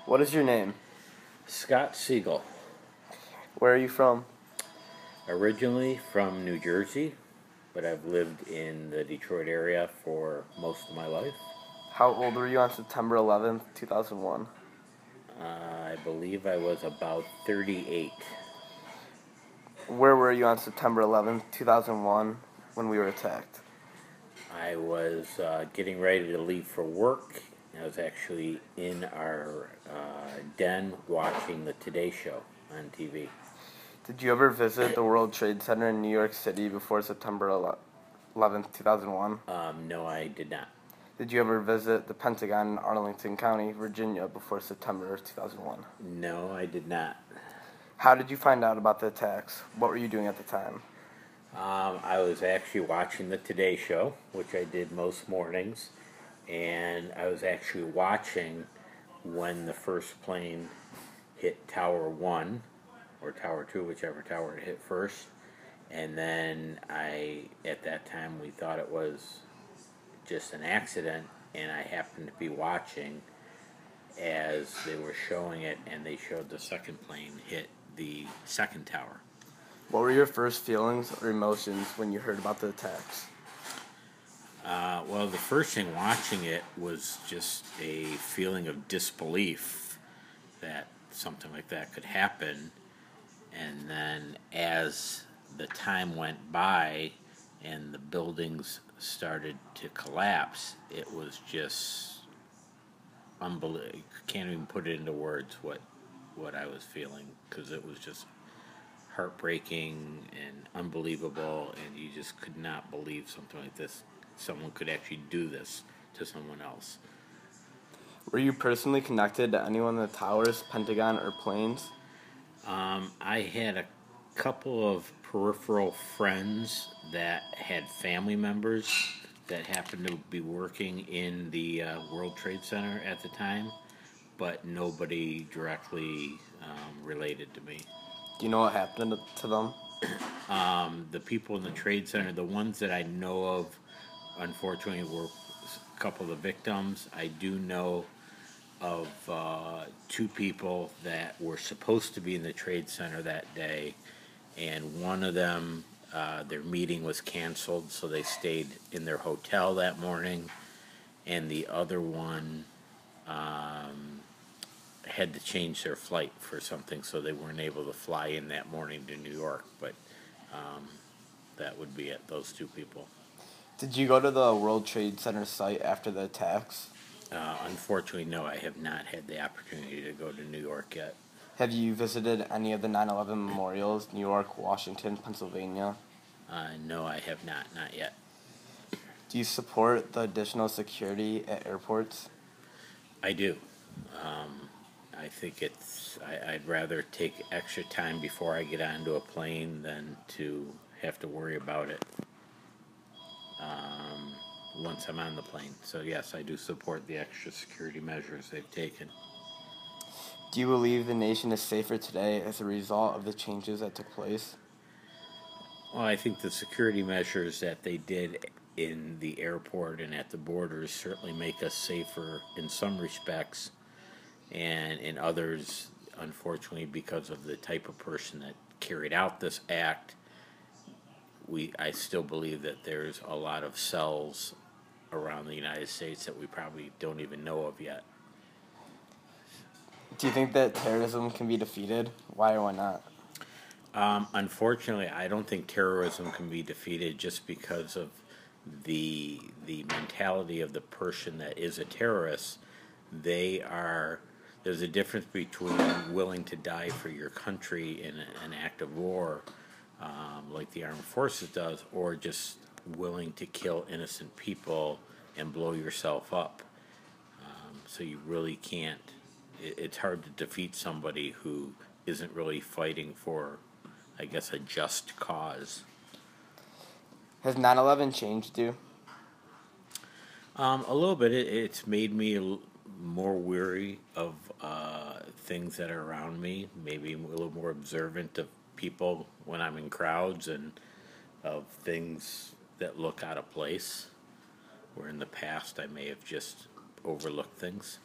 What is your name? Segall. Where are you from? Originally from New Jersey, but I've lived in the Detroit area for most of my life. How old were you on September 11th, 2001? I believe I was about 38. Where were you on September 11th, 2001 when we were attacked? I was getting ready to leave for work. I was actually in our den watching the Today Show on TV. Did you ever visit the World Trade Center in New York City before September 11th, 2001? No, I did not. Did you ever visit the Pentagon in Arlington County, Virginia before September 2001? No, I did not. How did you find out about the attacks? What were you doing at the time? I was actually watching the Today Show, which I did most mornings, and I was actually watching when the first plane hit Tower 1, or Tower 2, whichever tower it hit first, and then at that time, we thought it was just an accident, and I happened to be watching as they were showing it, and they showed the second plane hit the second tower. What were your first feelings or emotions when you heard about the attacks? Well, the first thing watching it was just a feeling of disbelief that something like that could happen. And then as the time went by and the buildings started to collapse, it was just unbelievable. Can't even put it into words what I was feeling, because it was just heartbreaking and unbelievable, and you just could not believe something like this. Someone could actually do this to someone else. Were you personally connected to anyone in the towers, Pentagon, or planes? I had a couple of peripheral friends that had family members that happened to be working in the World Trade Center at the time, but nobody directly related to me. Do you know what happened to them? The people in the Trade Center, the ones that I know of, unfortunately, were a couple of the victims. I do know of two people that were supposed to be in the Trade Center that day, and one of them, their meeting was canceled, so they stayed in their hotel that morning, and the other one had to change their flight for something, so they weren't able to fly in that morning to New York, but that would be it, those two people. Did you go to the World Trade Center site after the attacks? Unfortunately, no, I have not had the opportunity to go to New York yet. Have you visited any of the 9/11 memorials, New York, Washington, Pennsylvania? No, I have not yet. Do you support the additional security at airports? I do. I think I'd rather take extra time before I get onto a plane than to have to worry about it once I'm on the plane. So yes, I do support the extra security measures they've taken. Do you believe the nation is safer today as a result of the changes that took place? Well, I think the security measures that they did in the airport and at the borders certainly make us safer in some respects, and in others, unfortunately, because of the type of person that carried out this act, I still believe that there's a lot of cells around the United States that we probably don't even know of yet. Do you think that terrorism can be defeated? Why or why not? Unfortunately, I don't think terrorism can be defeated just because of the mentality of the person that is a terrorist. There's a difference between willing to die for your country in an act of war, like the armed forces does, or just willing to kill innocent people and blow yourself up. So you really can't. It's hard to defeat somebody who isn't really fighting for, I guess, a just cause. Has 9/11 changed you? A little bit. It's made me more weary of things that are around me, maybe a little more observant of people when I'm in crowds, and of things that look out of place, where in the past I may have just overlooked things.